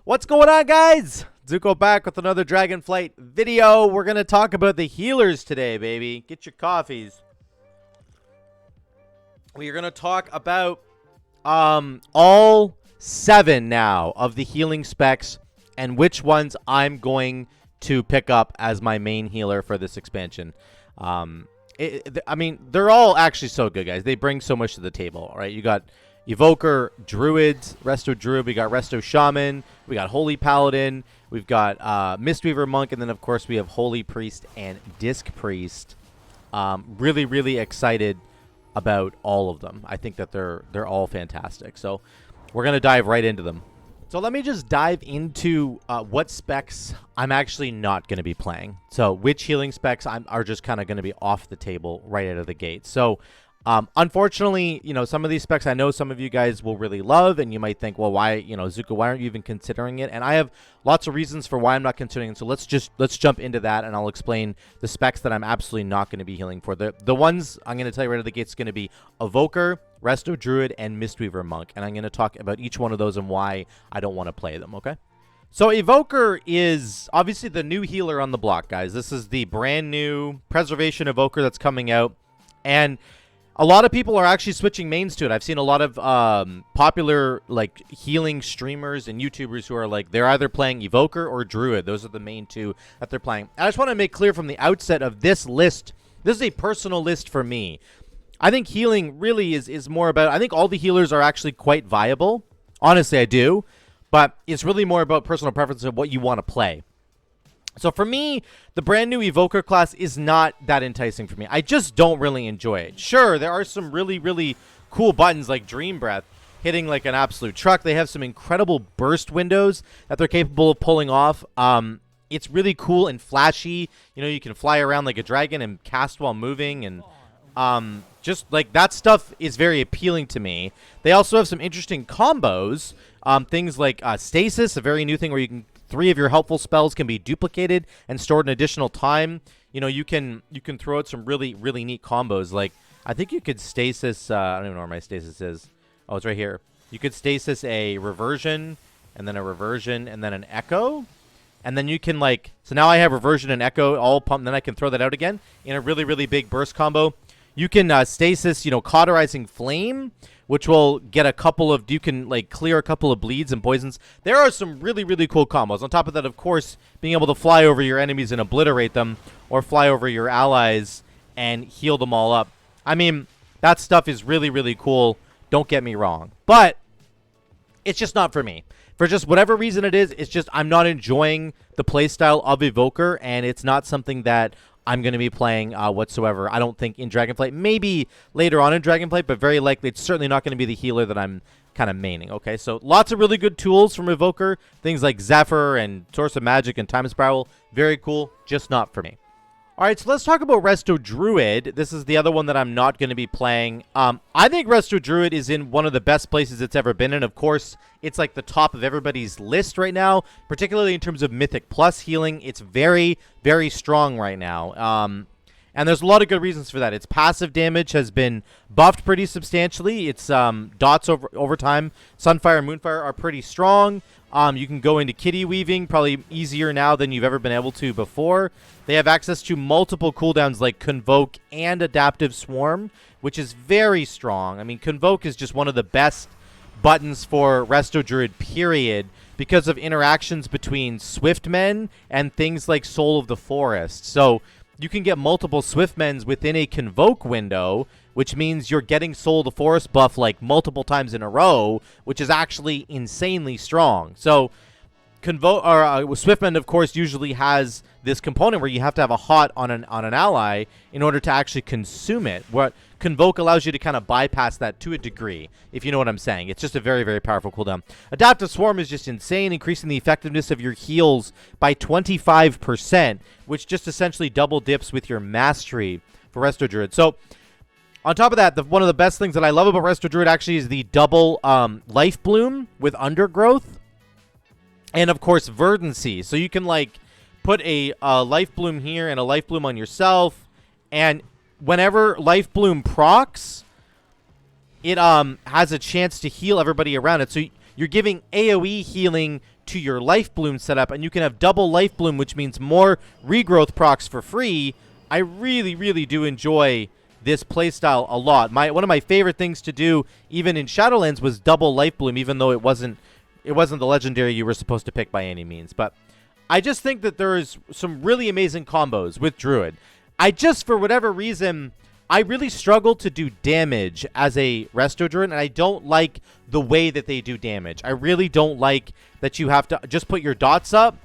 What's going on, guys? Zuko back with another Dragonflight video. We're going to talk about the healers today, baby. Get your coffees. We are going to talk about all 7 now of the healing specs and which ones I'm going to pick up as my main healer for this expansion. I mean, they're all actually so good, guys. They bring so much to the table, right? You got Evoker, Druids, Resto Druid, we got Resto Shaman, we got Holy Paladin, we've got Mistweaver Monk, and then, of course, we have Holy Priest and Disc Priest. Really excited about all of them. I think that they're all fantastic. So we're going to dive right into them. So let me just dive into what specs I'm actually not going to be playing. So which healing specs are just kind of going to be off the table right out of the gate. So unfortunately, you know, some of these specs I know some of you guys will really love, and you might think, well, why, you know, Zuko, why aren't you even considering it? And I have lots of reasons for why I'm not considering it. So let's jump into that, and I'll explain the specs that I'm absolutely not going to be healing for. The ones I'm going to tell you right out of the gate is going to be Evoker, Resto Druid, and Mistweaver Monk, and I'm going to talk about each one of those and why I don't want to play them. Okay. So Evoker is obviously the new healer on the block, guys. This is the brand new Preservation Evoker that's coming out, and a lot of people are actually switching mains to it. I've seen a lot of popular like healing streamers and YouTubers who are like, they're either playing Evoker or Druid. Those are the main two that they're playing. And I just want to make clear from the outset of this list, this is a personal list for me. I think healing really is more about, I think all the healers are actually quite viable. Honestly, I do. But it's really more about personal preference of what you want to play. So for me, the brand new Evoker class is not that enticing for me. I just don't really enjoy it. Sure, there are some really cool buttons like Dream Breath hitting like an absolute truck. They have some incredible burst windows that they're capable of pulling off. It's really cool and flashy. You know, you can fly around like a dragon and cast while moving, and just like that stuff is very appealing to me. They also have some interesting combos. Things like Stasis, a very new thing where you can 3 of your helpful spells can be duplicated and stored an additional time. You know, you can throw out some really neat combos. Like, I think you could stasis, I don't even know where my stasis is. Oh, it's right here. You could stasis a reversion, and then a reversion, and then an echo. And then you can, like, so now I have reversion and echo all pumped, and then I can throw that out again in a really big burst combo. You can stasis, you know, cauterizing flame, which will get a couple of, you can like clear a couple of bleeds and poisons. There are some really cool combos. On top of that, of course, being able to fly over your enemies and obliterate them, or fly over your allies and heal them all up. I mean, that stuff is really cool. Don't get me wrong. But it's just not for me. For just whatever reason it is, it's just I'm not enjoying the playstyle of Evoker, and it's not something that I'm going to be playing whatsoever. I don't think in Dragonflight. Maybe later on in Dragonflight, but very likely it's certainly not going to be the healer that I'm kind of maining. Okay, so lots of really good tools from Evoker. Things like Zephyr and Source of Magic and Time Spiral. Very cool, just not for me. All right, so let's talk about Resto Druid. This is the other one that I'm not going to be playing. I think Resto Druid is in one of the best places it's ever been in. Of course, it's like the top of everybody's list right now, particularly in terms of Mythic Plus healing. It's very strong right now. And there's a lot of good reasons for that. Its passive damage has been buffed pretty substantially. Its dots over time, Sunfire and Moonfire, are pretty strong. You can go into kitty weaving, probably easier now than you've ever been able to before. They have access to multiple cooldowns like Convoke and Adaptive Swarm, which is very strong. I mean, Convoke is just one of the best buttons for Resto Druid, period, because of interactions between Swiftmen and things like Soul of the Forest. So you can get multiple Swiftmens within a Convoke window, which means you're getting Soul of the Forest buff like multiple times in a row, which is actually insanely strong. So Swiftman, of course, usually has this component where you have to have a hot on an ally in order to actually consume it. What Convoke allows you to kind of bypass that to a degree, if you know what I'm saying. It's just a very powerful cooldown. Adaptive Swarm is just insane, increasing the effectiveness of your heals by 25%, which just essentially double dips with your mastery for Resto Druid. So on top of that, one of the best things that I love about Resto Druid actually is the double Life Bloom with Undergrowth. And, of course, Verdancy. So you can, like, put a Life Bloom here and a Life Bloom on yourself. And whenever Life Bloom procs, it has a chance to heal everybody around it. So you're giving AoE healing to your Life Bloom setup, and you can have double Life Bloom, which means more regrowth procs for free. I really, really do enjoy this playstyle a lot. One of my favorite things to do, even in Shadowlands, was double Life Bloom, even though it wasn't the legendary you were supposed to pick by any means. But I just think that there is some really amazing combos with Druid. For whatever reason, I really struggle to do damage as a Resto Druid, and I don't like the way that they do damage. I really don't like that you have to just put your dots up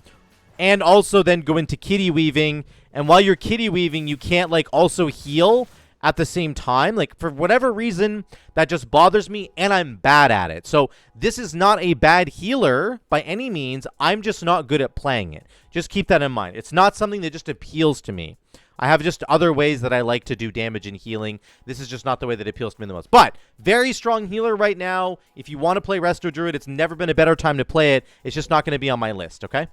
and also then go into kitty weaving, and while you're kitty weaving, you can't like also heal at the same time. Like, for whatever reason, that just bothers me, and I'm bad at it. So this is not a bad healer by any means. I'm just not good at playing it. Just keep that in mind. It's not something that just appeals to me. I have just other ways that I like to do damage and healing. This is just not the way that appeals to me the most. But very strong healer right now. If you want to play Resto Druid, it's never been a better time to play it. It's just not going to be on my list, okay?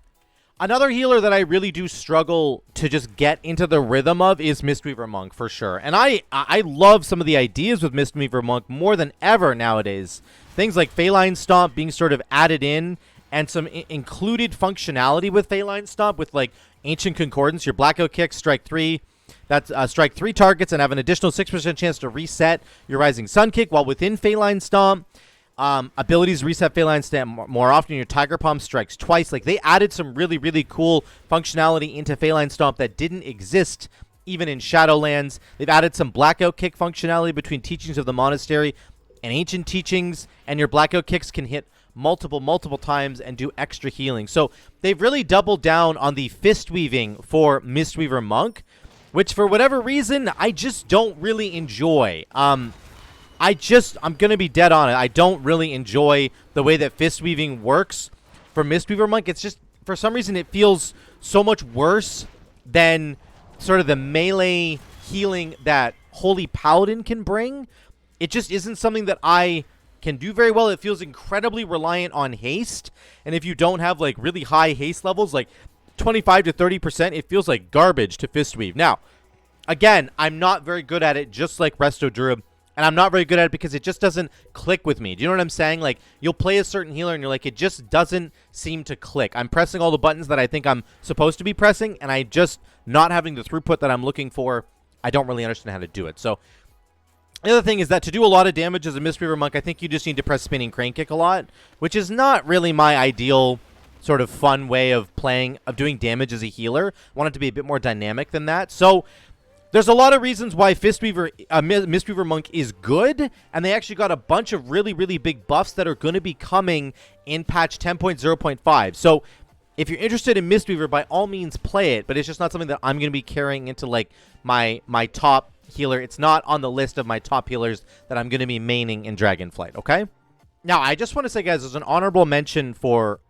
Another healer that I really do struggle to just get into the rhythm of is Mistweaver Monk, for sure. And I love some of the ideas with Mistweaver Monk more than ever nowadays. Things like Feline Stomp being sort of added in, and some included functionality with Feline Stomp with, like, Ancient Concordance. Your Blackout Kick, strike 3. That's strike 3 targets and have an additional 6% chance to reset your Rising Sun Kick while within Feline Stomp. Abilities reset Feline Stomp more often. Your Tiger Palm strikes twice. Like, they added some really, really cool functionality into Feline Stomp that didn't exist even in Shadowlands. They've added some Blackout Kick functionality between Teachings of the Monastery and Ancient Teachings, and your Blackout Kicks can hit multiple times and do extra healing. So they've really doubled down on the fist weaving for Mistweaver Monk, which for whatever reason I just don't really enjoy. I'm gonna be dead on it. I don't really enjoy the way that fist weaving works for Mistweaver Monk. It's just, for some reason, it feels so much worse than sort of the melee healing that Holy Paladin can bring. It just isn't something that I can do very well. It feels incredibly reliant on haste, and if you don't have like really high haste levels, like 25 to 30%, it feels like garbage to fist weave. Now, again, I'm not very good at it, just like Resto Druid, and I'm not very good at it because it just doesn't click with me. Do you know what I'm saying? Like, you'll play a certain healer and you're like, it just doesn't seem to click. I'm pressing all the buttons that I think I'm supposed to be pressing, and I just not having the throughput that I'm looking for. I don't really understand how to do it. So the other thing is that to do a lot of damage as a Mistweaver Monk, I think you just need to press Spinning Crane Kick a lot, which is not really my ideal sort of fun way of doing damage as a healer. I want it to be a bit more dynamic than that. So there's a lot of reasons why Mistweaver Monk is good, and they actually got a bunch of really, really big buffs that are going to be coming in patch 10.0.5. So if you're interested in Mistweaver, by all means play it, but it's just not something that I'm going to be carrying into like my top healer. It's not on the list of my top healers that I'm going to be maining in Dragonflight, okay? Now, I just want to say, guys, there's an honorable mention for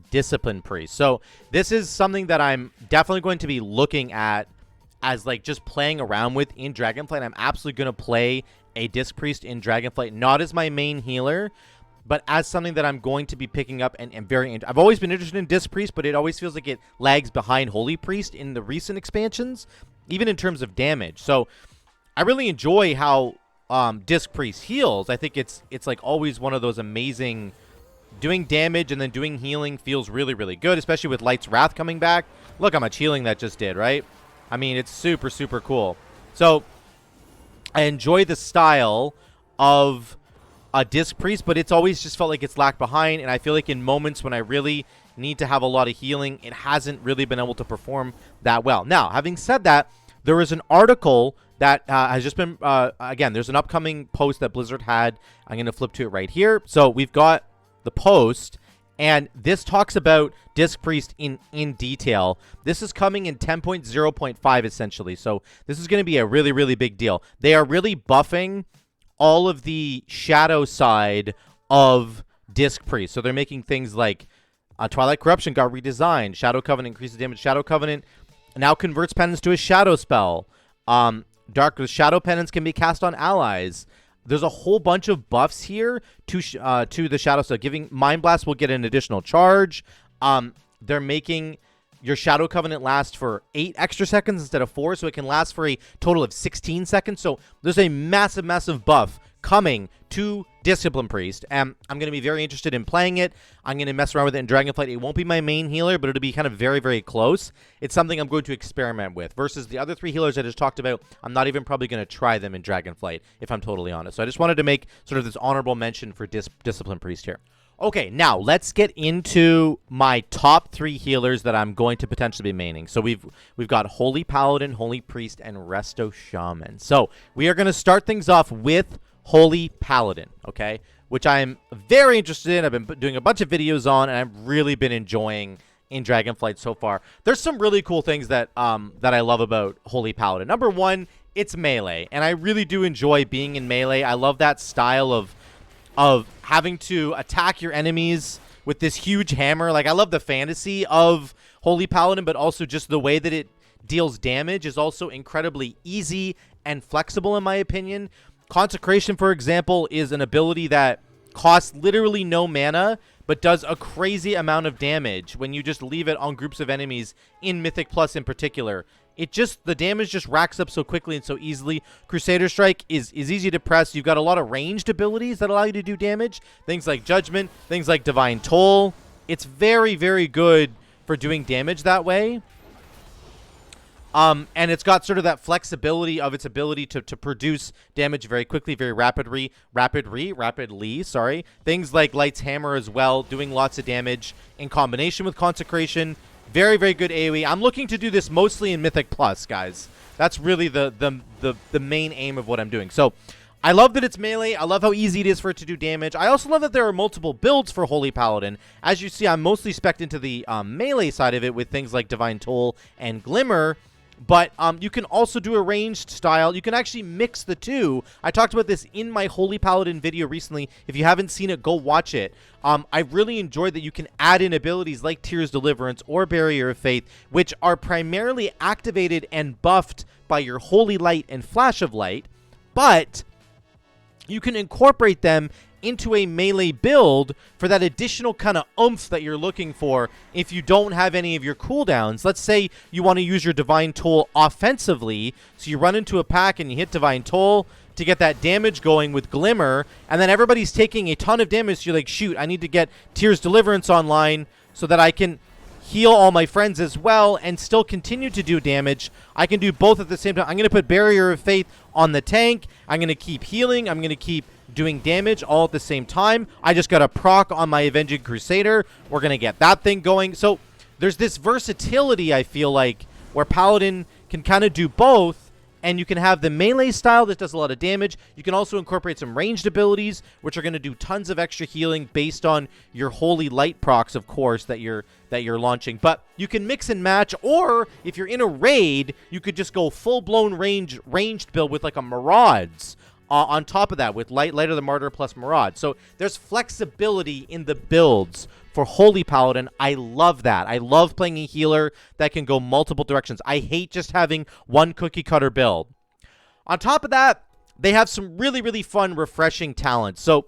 Discipline Priest. So this is something that I'm definitely going to be looking at as like just playing around with in Dragonflight. I'm absolutely going to play a Disc Priest in Dragonflight, not as my main healer, but as something that I'm going to be picking up and I've always been interested in Disc Priest, but it always feels like it lags behind Holy Priest in the recent expansions, even in terms of damage. So I really enjoy how Disc Priest heals. I think it's like always one of those amazing, doing damage and then doing healing feels really, really good, especially with Light's Wrath coming back. Look how much healing that just did, right? I mean, it's super, super cool. So I enjoy the style of a Disc Priest, but it's always just felt like it's lagged behind, and I feel like in moments when I really need to have a lot of healing, it hasn't really been able to perform that well. Now, having said that, there is an article that has just been, again, there's an upcoming post that Blizzard had. I'm going to flip to it right here. So we've got the post, and this talks about Disc Priest in detail. This is coming in 10.0.5, essentially. So this is going to be a really, really big deal. They are really buffing all of the shadow side of Disc Priest. So they're making things like Twilight Corruption got redesigned. Shadow Covenant increases damage. Shadow Covenant now converts penance to a shadow spell. Dark Shadow Penance can be cast on allies. There's a whole bunch of buffs here to the Shadow Spell. Giving Mind Blast will get an additional charge. They're making your Shadow Covenant last for 8 extra seconds instead of 4, so it can last for a total of 16 seconds. So there's a massive, massive buff coming to Discipline Priest, and I'm going to be very interested in playing it. I'm going to mess around with it in Dragonflight. It won't be my main healer, but it'll be kind of very, very close. It's something I'm going to experiment with, versus the other 3 healers I just talked about. I'm not even probably going to try them in Dragonflight, if I'm totally honest. So I just wanted to make sort of this honorable mention for Discipline Priest here. Okay, now let's get into my top 3 healers that I'm going to potentially be maining. So we've got Holy Paladin, Holy Priest, and Resto Shaman. So we are going to start things off with Holy Paladin, okay, which I'm very interested in. I've been doing a bunch of videos on, and I've really been enjoying in Dragonflight so far. There's some really cool things that that I love about Holy Paladin. Number 1, it's melee, and I really do enjoy being in melee. I love that style of having to attack your enemies with this huge hammer. Like, I love the fantasy of Holy Paladin, but also just the way that it deals damage is also incredibly easy and flexible, in my opinion. Consecration, for example, is an ability that costs literally no mana, but does a crazy amount of damage when you just leave it on groups of enemies, in Mythic Plus in particular. The damage just racks up so quickly and so easily. Crusader Strike is easy to press. You've got a lot of ranged abilities that allow you to do damage. Things like Judgment, things like Divine Toll. It's very, very good for doing damage that way. And it's got sort of that flexibility of its ability to produce damage very quickly, very rapidly, sorry. Things like Light's Hammer as well, doing lots of damage in combination with Consecration. Very, very good AoE. I'm looking to do this mostly in Mythic Plus, guys. That's really the main aim of what I'm doing. So I love that it's melee. I love how easy it is for it to do damage. I also love that there are multiple builds for Holy Paladin. As you see, I'm mostly spec'd into the melee side of it with things like Divine Toll and Glimmer. But you can also do a ranged style. You can actually mix the two. I talked about this in my Holy Paladin video recently. If you haven't seen it, go watch it. I really enjoyed that you can add in abilities like Tears Deliverance or Barrier of Faith, which are primarily activated and buffed by your Holy Light and Flash of Light. But you can incorporate them into a melee build for that additional kind of oomph that you're looking for if you don't have any of your cooldowns. Let's say you want to use your Divine Toll offensively, so you run into a pack and you hit Divine Toll to get that damage going with Glimmer, and then everybody's taking a ton of damage, so you're like, shoot, I need to get Tears Deliverance online so that I can heal all my friends as well and still continue to do damage. I can do both at the same time. I'm going to put Barrier of Faith on the tank. I'm going to keep healing. I'm going to keep doing damage all at the same time. I just got a proc on my Avenging Crusader. We're going to get that thing going. So there's this versatility, I feel like, where Paladin can kind of do both, and you can have the melee style that does a lot of damage. You can also incorporate some ranged abilities, which are going to do tons of extra healing based on your Holy Light procs, of course, that you're launching. But you can mix and match, or if you're in a raid, you could just go full-blown ranged build with like a Maraud's on top of that, with Light of the Martyr plus Maraud. So there's flexibility in the builds for Holy Paladin. I love that. I love playing a healer that can go multiple directions. I hate just having one cookie cutter build. On top of that, they have some really, really fun, refreshing talents. So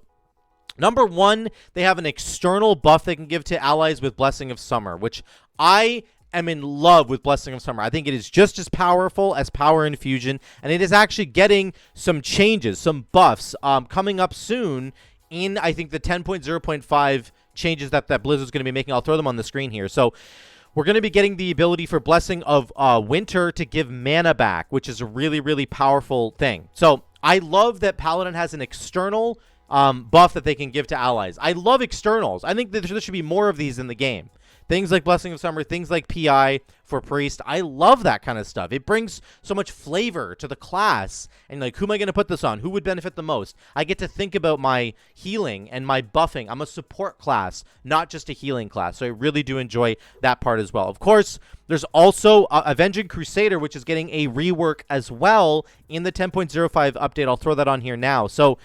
number 1, they have an external buff they can give to allies with Blessing of Summer, which I am in love with Blessing of Summer. I think it is just as powerful as Power Infusion, and it is actually getting some changes, some buffs coming up soon in, I think, the 10.0.5 changes that Blizzard's going to be making. I'll throw them on the screen here. So we're going to be getting the ability for Blessing of Winter to give mana back, which is a really, really powerful thing. So I love that Paladin has an external buff that they can give to allies. I love externals. I think that there should be more of these in the game. Things like Blessing of Summer, things like PI for Priest. I love that kind of stuff. It brings so much flavor to the class. And like, who am I going to put this on? Who would benefit the most? I get to think about my healing and my buffing. I'm a support class, not just a healing class. So I really do enjoy that part as well. Of course, there's also Avenging Crusader, which is getting a rework as well in the 10.05 update. I'll throw that on here now. So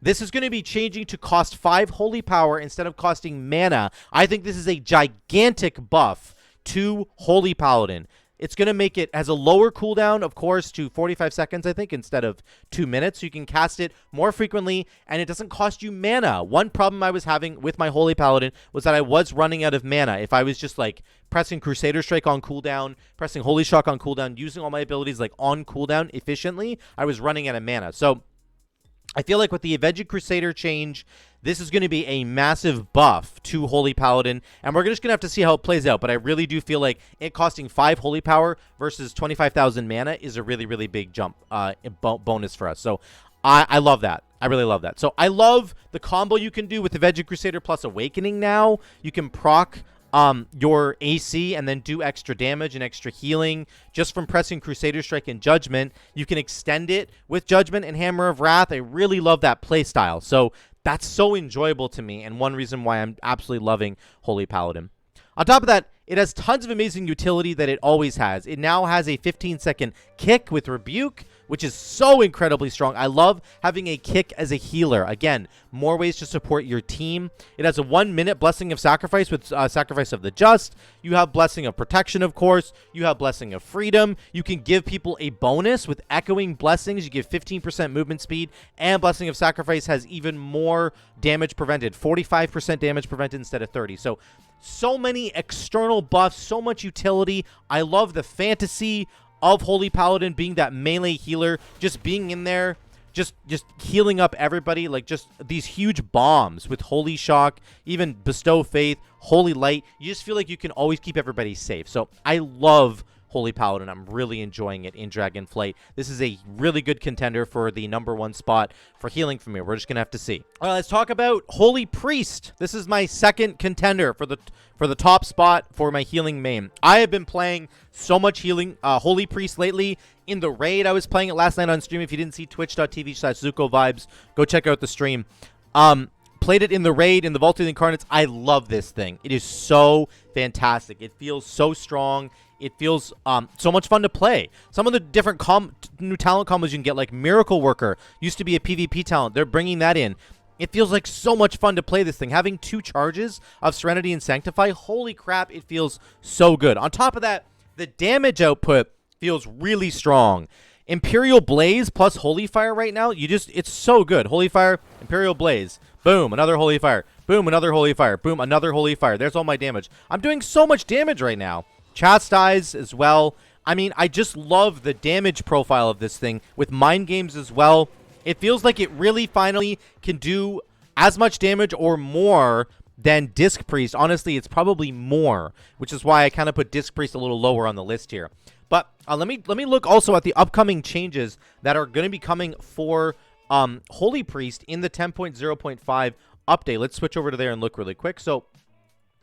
this is going to be changing to cost 5 holy power instead of costing mana. I think this is a gigantic buff to Holy Paladin. It's going to make it, has a lower cooldown, of course, to 45 seconds, I think, instead of 2 minutes. So you can cast it more frequently, and it doesn't cost you mana. One problem I was having with my Holy Paladin was that I was running out of mana. If I was just, like, pressing Crusader Strike on cooldown, pressing Holy Shock on cooldown, using all my abilities, like, on cooldown efficiently, I was running out of mana. So I feel like with the Avenged Crusader change, this is going to be a massive buff to Holy Paladin, and we're just going to have to see how it plays out. But I really do feel like it costing 5 Holy Power versus 25,000 mana is a really, really big jump bonus for us. So I love that. I really love that. So I love the combo you can do with Avenged Crusader plus Awakening now. You can proc your AC and then do extra damage and extra healing just from pressing Crusader Strike and Judgment. You can extend it with Judgment and Hammer of Wrath. I really love that playstyle. So that's so enjoyable to me, and one reason why I'm absolutely loving Holy Paladin. On top of that, it has tons of amazing utility that it always has. It now has a 15-second kick with Rebuke, which is so incredibly strong. I love having a kick as a healer. Again, more ways to support your team. It has a 1-minute Blessing of Sacrifice with Sacrifice of the Just. You have Blessing of Protection, of course. You have Blessing of Freedom. You can give people a bonus with Echoing Blessings. You give 15% movement speed, and Blessing of Sacrifice has even more damage prevented. 45% damage prevented instead of 30. So many external buffs, so much utility. I love the fantasy of Holy Paladin being that melee healer, just being in there, just healing up everybody, like just these huge bombs with Holy Shock, even Bestow Faith, Holy Light. You just feel like you can always keep everybody safe. So I love Holy Paladin. I'm really enjoying it in Dragonflight. This is a really good contender for the #1 spot for healing for me. We're just gonna have to see. All right, let's talk about Holy Priest. This is my second contender for the top spot for my healing main. I have been playing so much healing Holy Priest lately. In the raid, I was playing it last night on stream. If you didn't see twitch.tv/ZukoVibes, go check out the stream. Played it in the raid, in the Vault of the Incarnates. I love this thing. It is so fantastic. It feels so strong. It feels so much fun to play. Some of the different new talent combos you can get, like Miracle Worker, used to be a PvP talent. They're bringing that in. It feels like so much fun to play this thing. Having 2 charges of Serenity and Sanctify, holy crap, it feels so good. On top of that, the damage output feels really strong. Imperial Blaze plus Holy Fire right now, it's so good. Holy Fire, Imperial Blaze, boom, another Holy Fire, boom, another Holy Fire, boom, another Holy Fire. There's all my damage. I'm doing so much damage right now. Chastise as well. I mean, I just love the damage profile of this thing with Mind Games as well. It feels like it really finally can do as much damage or more than Disc Priest. Honestly, it's probably more, which is why I kind of put Disc Priest a little lower on the list here. But let me look also at the upcoming changes that are going to be coming for Holy Priest in the 10.0.5 update. Let's switch over to there and look really quick. So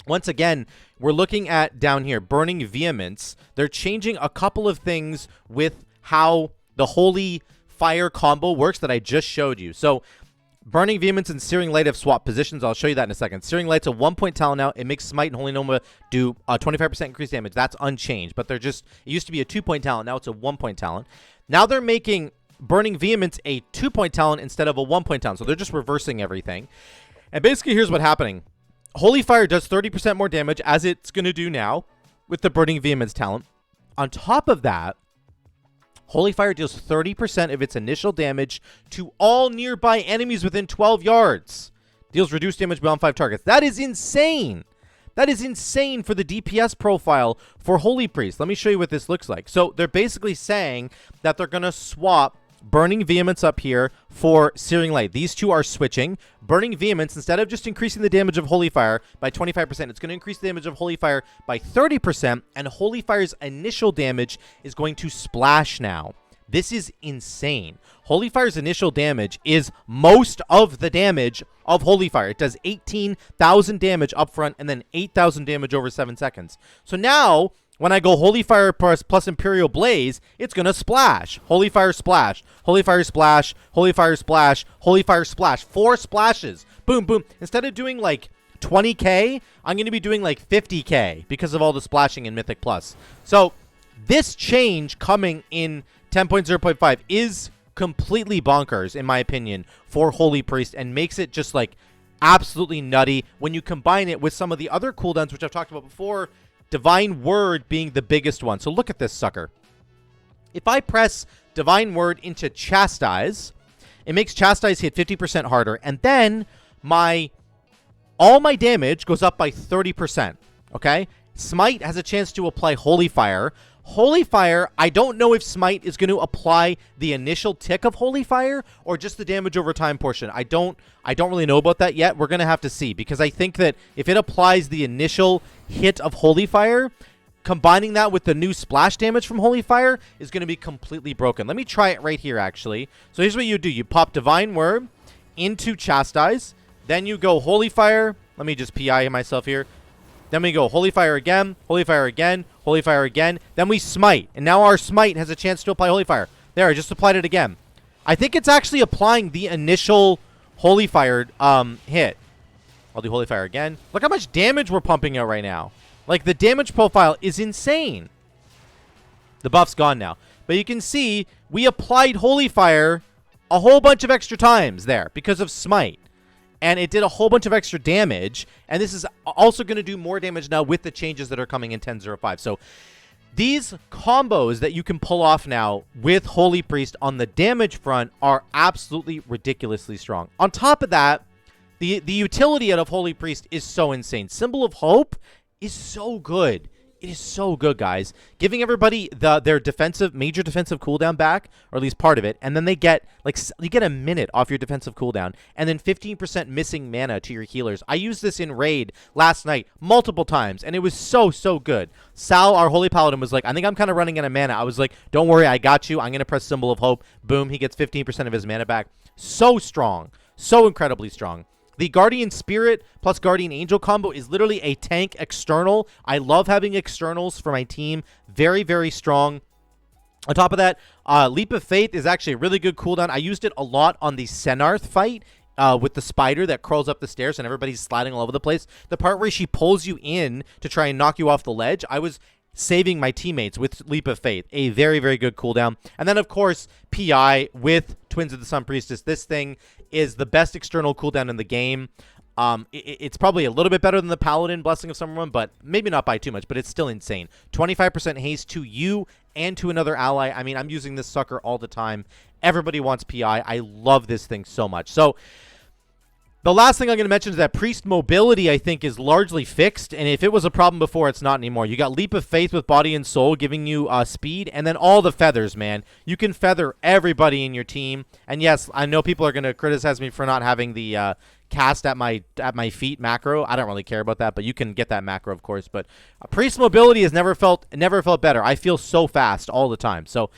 once again, we're looking at down here, Burning Vehemence. They're changing a couple of things with how the Holy Fire combo works that I just showed you. So Burning Vehemence and Searing Light have swapped positions. I'll show you that in a second. Searing Light's a 1-point talent now. It makes Smite and Holy Noma do 25% increased damage. That's unchanged, but it used to be a 2-point talent. Now it's a 1-point talent. Now they're making Burning Vehemence a 2-point talent instead of a 1-point talent. So they're just reversing everything. And basically, here's what's happening. Holy Fire does 30% more damage, as it's going to do now with the Burning Vehemence talent. On top of that, Holy Fire deals 30% of its initial damage to all nearby enemies within 12 yards. Deals reduced damage beyond 5 targets. That is insane. That is insane for the DPS profile for Holy Priest. Let me show you what this looks like. So they're basically saying that they're going to swap Burning Vehemence up here for Searing Light. These two are switching. Burning Vehemence, instead of just increasing the damage of Holy Fire by 25%, it's going to increase the damage of Holy Fire by 30%, and Holy Fire's initial damage is going to splash now. This is insane. Holy Fire's initial damage is most of the damage of Holy Fire. It does 18,000 damage up front and then 8,000 damage over 7 seconds. So now, when I go Holy Fire plus Imperial Blaze, it's going to splash. Holy Fire splash. Holy Fire splash. Holy Fire splash. Holy Fire splash. 4 splashes. Boom, boom. Instead of doing like 20k, I'm going to be doing like 50k because of all the splashing in Mythic Plus. So this change coming in 10.0.5 is completely bonkers, in my opinion, for Holy Priest, and makes it just like absolutely nutty when you combine it with some of the other cooldowns, which I've talked about before, Divine Word being the biggest one. So look at this sucker. If I press Divine Word into Chastise, it makes Chastise hit 50% harder, and then all my damage goes up by 30%, okay? Smite has a chance to apply Holy Fire. Holy Fire, I don't know if Smite is going to apply the initial tick of Holy Fire or just the damage over time portion. I don't really know about that yet. We're going to have to see, because I think that if it applies the initial hit of Holy Fire, combining that with the new splash damage from Holy Fire is going to be completely broken. Let me try it right here, actually. So here's what you do. You pop Divine Word into Chastise. Then you go Holy Fire. Let me just PI myself here. Then we go Holy Fire again, Holy Fire again, Holy Fire again. Then we Smite. And now our Smite has a chance to apply Holy Fire. There, I just applied it again. I think it's actually applying the initial Holy Fire hit. I'll do Holy Fire again. Look how much damage we're pumping out right now. Like, the damage profile is insane. The buff's gone now. But you can see we applied Holy Fire a whole bunch of extra times there because of Smite. And it did a whole bunch of extra damage. And this is also going to do more damage now with the changes that are coming in 10.05. So these combos that you can pull off now with Holy Priest on the damage front are absolutely ridiculously strong. On top of that, the utility out of Holy Priest is so insane. Symbol of Hope is so good. It is so good, guys. Giving everybody their major defensive cooldown back, or at least part of it, and then they get, like, you get a minute off your defensive cooldown, and then 15% missing mana to your healers. I used this in Raid last night multiple times, and it was so, so good. Sal, our Holy Paladin, was like, I think I'm kind of running out of mana. I was like, don't worry, I got you. I'm going to press Symbol of Hope. Boom, he gets 15% of his mana back. So strong. So incredibly strong. The Guardian Spirit plus Guardian Angel combo is literally a tank external. I love having externals for my team. Very, very strong. On top of that, Leap of Faith is actually a really good cooldown. I used it a lot on the Senarth fight with the spider that crawls up the stairs and everybody's sliding all over the place. The part where she pulls you in to try and knock you off the ledge, I was saving my teammates with Leap of Faith. A very, very good cooldown. And then, of course, PI with Twins of the Sun Priestess. This thing is the best external cooldown in the game. It's probably a little bit better than the Paladin Blessing of Summermoon, but maybe not by too much, but it's still insane. 25% haste to you and to another ally. I mean, I'm using this sucker all the time. Everybody wants PI. I love this thing so much. So the last thing I'm going to mention is that Priest mobility, I think, is largely fixed. And if it was a problem before, it's not anymore. You got Leap of Faith with Body and Soul giving you speed. And then all the feathers, man. You can feather everybody in your team. And yes, I know people are going to criticize me for not having the cast at my feet macro. I don't really care about that, but you can get that macro, of course. But Priest mobility has never felt better. I feel so fast all the time. So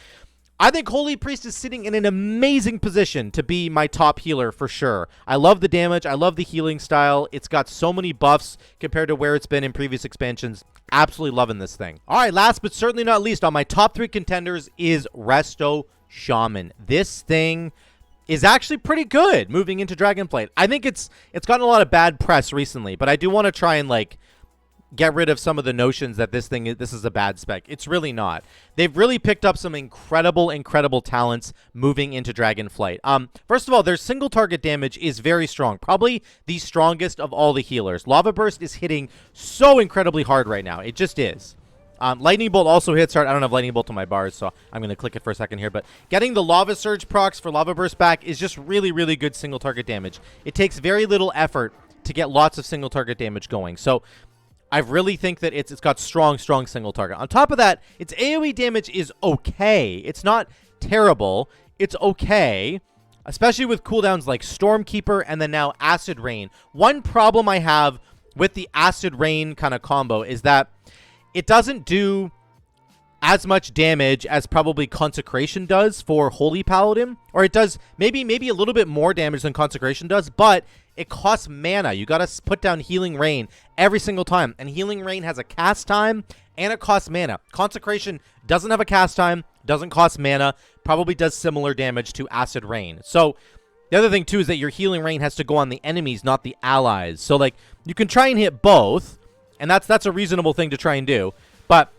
I think Holy Priest is sitting in an amazing position to be my top healer for sure. I love the damage. I love the healing style. It's got so many buffs compared to where it's been in previous expansions. Absolutely loving this thing. All right, last but certainly not least, on my top 3 contenders is Resto Shaman. This thing is actually pretty good moving into Dragonflight. I think it's gotten a lot of bad press recently, but I do want to try and, like, get rid of some of the notions that this is a bad spec. It's really not. They've really picked up some incredible talents moving into Dragonflight. First of all, their single target damage is very strong. Probably the strongest of all the healers. Lava Burst is hitting so incredibly hard right now. It just is. Lightning Bolt also hits hard. I don't have Lightning Bolt on my bars, so I'm going to click it for a second here. But getting the Lava Surge procs for Lava Burst back is just really good single target damage. It takes very little effort to get lots of single target damage going. So I really think that it's got strong single target. On top of that, its AoE damage is okay. It's not terrible. It's okay, especially with cooldowns like Stormkeeper and then now Acid Rain. One problem I have with the Acid Rain kind of combo is that it doesn't do as much damage as probably Consecration does for Holy Paladin. Or it does maybe a little bit more damage than Consecration does, but it costs mana. You got to put down Healing Rain every single time. And Healing Rain has a cast time, and it costs mana. Consecration doesn't have a cast time, doesn't cost mana, probably does similar damage to Acid Rain. So the other thing, too, is that your Healing Rain has to go on the enemies, not the allies. So, like, you can try and hit both, and that's a reasonable thing to try and do. But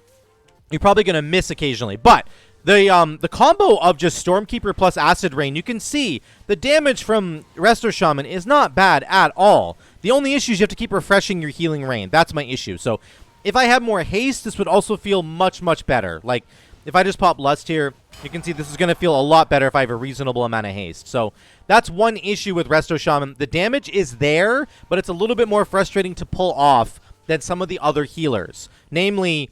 you're probably going to miss occasionally. But the combo of just Stormkeeper plus Acid Rain, you can see the damage from Resto Shaman is not bad at all. The only issue is you have to keep refreshing your Healing Rain. That's my issue. So if I had more haste, this would also feel much better. Like, if I just pop Lust here, you can see this is going to feel a lot better if I have a reasonable amount of haste. So that's one issue with Resto Shaman. The damage is there, but it's a little bit more frustrating to pull off than some of the other healers. Namely,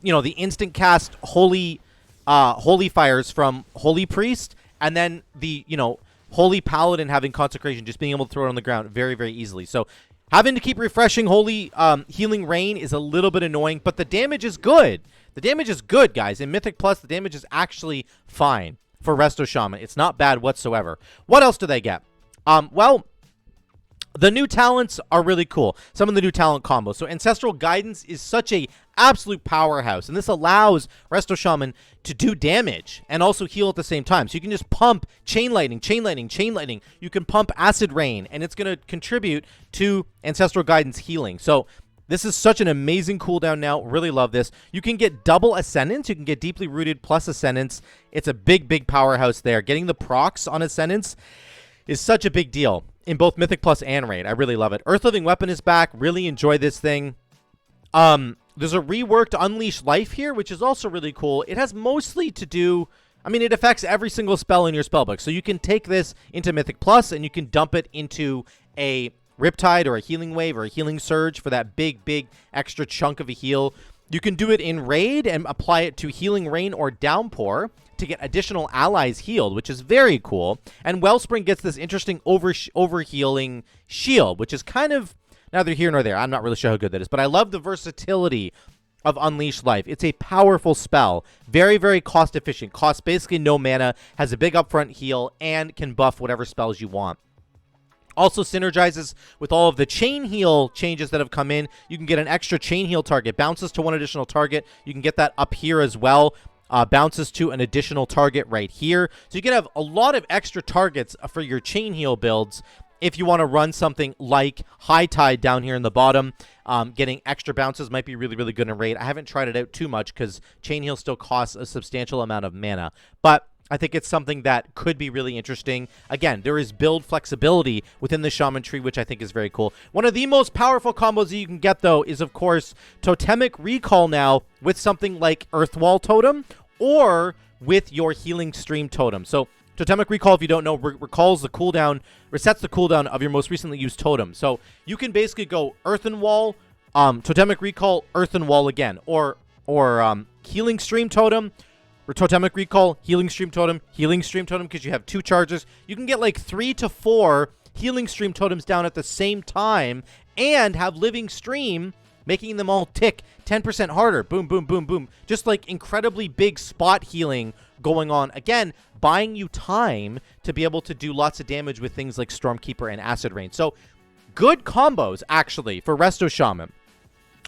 the instant cast holy fires from Holy Priest, and then the, Holy Paladin having consecration, just being able to throw it on the ground very, very easily. So having to keep refreshing Holy Healing Rain is a little bit annoying, but the damage is good. The damage is good, guys. In Mythic Plus, the damage is actually fine for Resto Shaman. It's not bad whatsoever. What else do they get? Well, the new talents are really cool. Some of the new talent combos. So Ancestral Guidance is such a absolute powerhouse, and this allows Resto Shaman to do damage and also heal at the same time. So you can just pump Chain Lightning, Chain Lightning, Chain Lightning. You can pump Acid Rain, and it's going to contribute to Ancestral Guidance healing. So this is such an amazing cooldown now. Really love this. You can get double Ascendance. You can get Deeply Rooted plus Ascendance. It's a big, big powerhouse there. Getting the procs on Ascendance is such a big deal in both Mythic Plus and Raid. I really love it. Earth Living Weapon is back. Really enjoy this thing. There's a reworked Unleash Life here, which is also really cool. It has mostly to do... I mean, it affects every single spell in your spellbook. So you can take this into Mythic Plus, and you can dump it into a Riptide or a Healing Wave or a Healing Surge for that big, big extra chunk of a heal. You can do it in Raid and apply it to Healing Rain or Downpour to get additional allies healed, which is very cool. And Wellspring gets this interesting overhealing shield, which is kind of neither here nor there. I'm not really sure how good that is, but I love the versatility of Unleash Life. It's a powerful spell. Very, very cost efficient. Costs basically no mana, has a big upfront heal, and can buff whatever spells you want. Also synergizes with all of the chain heal changes that have come in. You can get an extra chain heal target. Bounces to one additional target. You can get that up here as well. Bounces to an additional target right here. So you can have a lot of extra targets for your chain heal builds if you want to run something like High Tide down here in the bottom. Getting extra bounces might be really, really good in Raid. I haven't tried it out too much because chain heal still costs a substantial amount of mana. But I think it's something that could be really interesting. Again, there is build flexibility within the Shaman tree, which I think is very cool. One of the most powerful combos that you can get, though, is, of course, Totemic Recall now with something like Earthwall Totem or with your Healing Stream Totem. So Totemic Recall, if you don't know, resets the cooldown of your most recently used totem. So you can basically go Earthen Wall, Totemic Recall, Earthen Wall again, or Healing Stream Totem, or Totemic Recall, Healing Stream Totem, Healing Stream Totem, because you have 2 charges. You can get like 3 to 4 Healing Stream Totems down at the same time and have Living Stream, making them all tick 10% harder. Boom, boom, boom, boom. Just like incredibly big spot healing going on. Again, buying you time to be able to do lots of damage with things like Stormkeeper and Acid Rain. So good combos, actually, for Resto Shaman.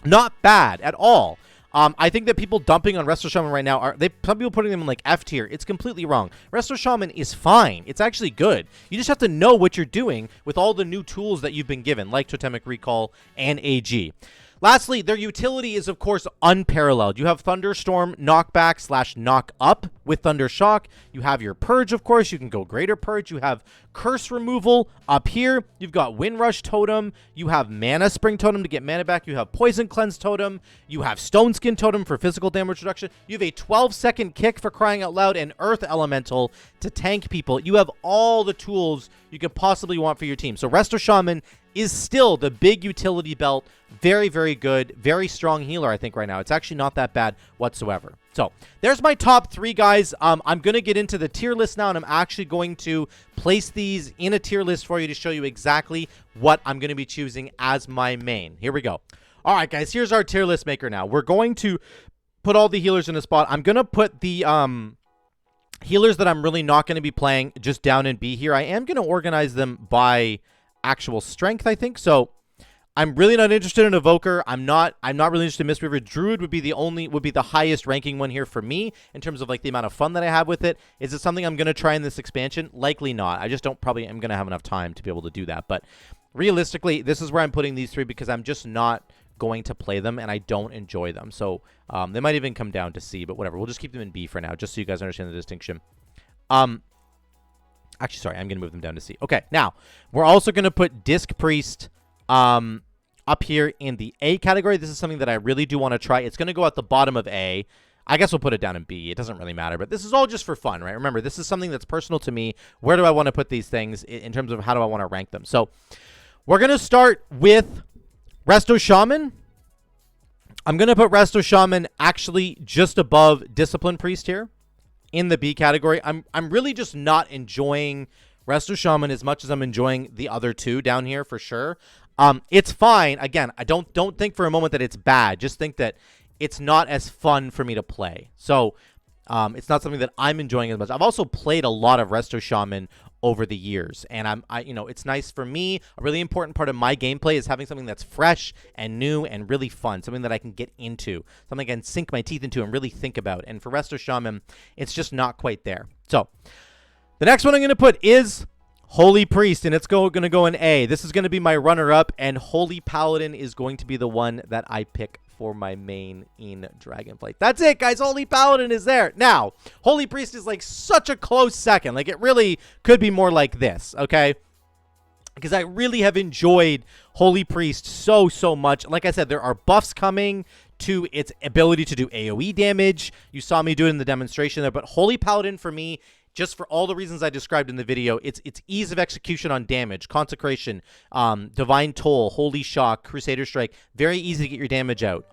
Not bad at all. I think that people dumping on Resto Shaman right now some people putting them in like F tier. It's completely wrong. Resto Shaman is fine. It's actually good. You just have to know what you're doing with all the new tools that you've been given, like Totemic Recall and AG. Lastly, their utility is, of course, unparalleled. You have Thunderstorm knockback / knock up with Thunder Shock. You have your Purge, of course. You can go Greater Purge. You have Curse Removal up here. You've got Wind Rush Totem. You have Mana Spring Totem to get mana back. You have Poison Cleanse Totem. You have Stone Skin Totem for physical damage reduction. You have a 12-second kick for crying out loud and Earth Elemental to tank people. You have all the tools you could possibly want for your team. So Resto Shaman is still the big utility belt. Very, very good. Very strong healer, I think, right now. It's actually not that bad whatsoever. So there's my top 3, guys. I'm going to get into the tier list now, and I'm actually going to place these in a tier list for you to show you exactly what I'm going to be choosing as my main. Here we go. All right, guys, here's our tier list maker now. We're going to put all the healers in a spot. I'm going to put the healers that I'm really not going to be playing just down in B here. I am going to organize them by actual strength, I think. So I'm really not interested in Evoker. I'm not really interested in Mistweaver. Druid would be the highest ranking one here for me in terms of like the amount of fun that I have with it. Is it something I'm going to try in this expansion? Likely not. I just don't probably am going to have enough time to be able to do that. But realistically, this is where I'm putting these 3 because I'm just not going to play them and I don't enjoy them. So they might even come down to C, but whatever. We'll just keep them in B for now, just so you guys understand the distinction. Actually, sorry, I'm going to move them down to C. Okay, now, we're also going to put Disc Priest up here in the A category. This is something that I really do want to try. It's going to go at the bottom of A. I guess we'll put it down in B. It doesn't really matter, but this is all just for fun, right? Remember, this is something that's personal to me. Where do I want to put these things in terms of how do I want to rank them? So we're going to start with Resto Shaman. I'm going to put Resto Shaman actually just above Discipline Priest here in the B category. I'm really just not enjoying Resto Shaman as much as I'm enjoying the other two down here for sure. It's fine. Again, I don't think for a moment that it's bad. Just think that it's not as fun for me to play. So it's not something that I'm enjoying as much. I've also played a lot of Resto Shaman over the years, and it's nice for me. A really important part of my gameplay is having something that's fresh and new and really fun, something that I can get into, something I can sink my teeth into and really think about. And for Resto Shaman, it's just not quite there. So the next one I'm going to put is Holy Priest, and it's going to go in A. This is going to be my runner-up, and Holy Paladin is going to be the one that I pick for my main in Dragonflight. That's it, guys. Holy Paladin is there. Now, Holy Priest is like such a close second. Like, it really could be more like this, okay? Because I really have enjoyed Holy Priest so much. Like I said, there are buffs coming to its ability to do AoE damage. You saw me do it in the demonstration there, but Holy Paladin for me, just for all the reasons I described in the video, it's ease of execution on damage, Consecration, Divine Toll, Holy Shock, Crusader Strike. Very easy to get your damage out.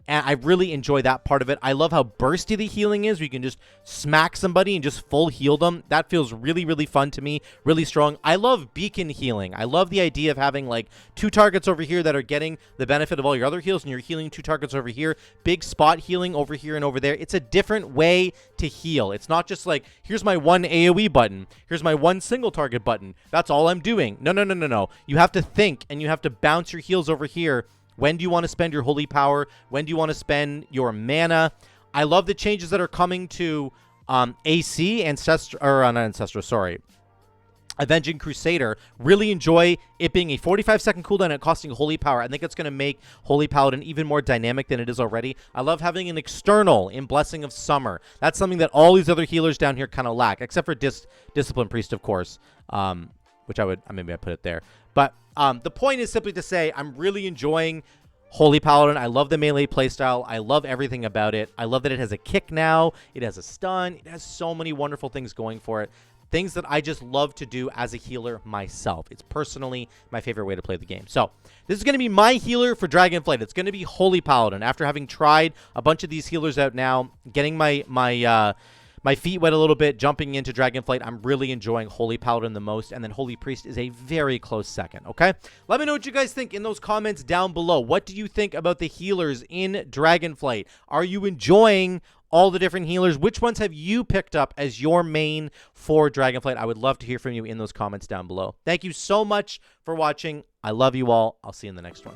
And I really enjoy that part of it. I love how bursty the healing is. You can just smack somebody and just full heal them. That feels really fun to me. Really strong. I love beacon healing. I love the idea of having like 2 targets over here that are getting the benefit of all your other heals, and you're healing 2 targets over here. Big spot healing over here and over there. It's a different way to heal. It's not just like, here's my one AoE button. Here's my one single target button. That's all I'm doing. No. You have to think, and you have to bounce your heals over here. When do you want to spend your holy power? When do you want to spend your mana? I love the changes that are coming to AC, Avenging Crusader. Really enjoy it being a 45-second cooldown and costing holy power. I think it's going to make Holy Paladin even more dynamic than it is already. I love having an external in Blessing of Summer. That's something that all these other healers down here kind of lack, except for Discipline Priest, of course, which maybe I put it there. But the point is simply to say I'm really enjoying Holy Paladin. I love the melee playstyle. I love everything about it. I love that it has a kick now. It has a stun. It has so many wonderful things going for it. Things that I just love to do as a healer myself. It's personally my favorite way to play the game. So this is going to be my healer for Dragonflight. It's going to be Holy Paladin. After having tried a bunch of these healers out now, getting my feet wet a little bit, jumping into Dragonflight, I'm really enjoying Holy Paladin the most, and then Holy Priest is a very close second, okay? Let me know what you guys think in those comments down below. What do you think about the healers in Dragonflight? Are you enjoying all the different healers? Which ones have you picked up as your main for Dragonflight? I would love to hear from you in those comments down below. Thank you so much for watching. I love you all. I'll see you in the next one.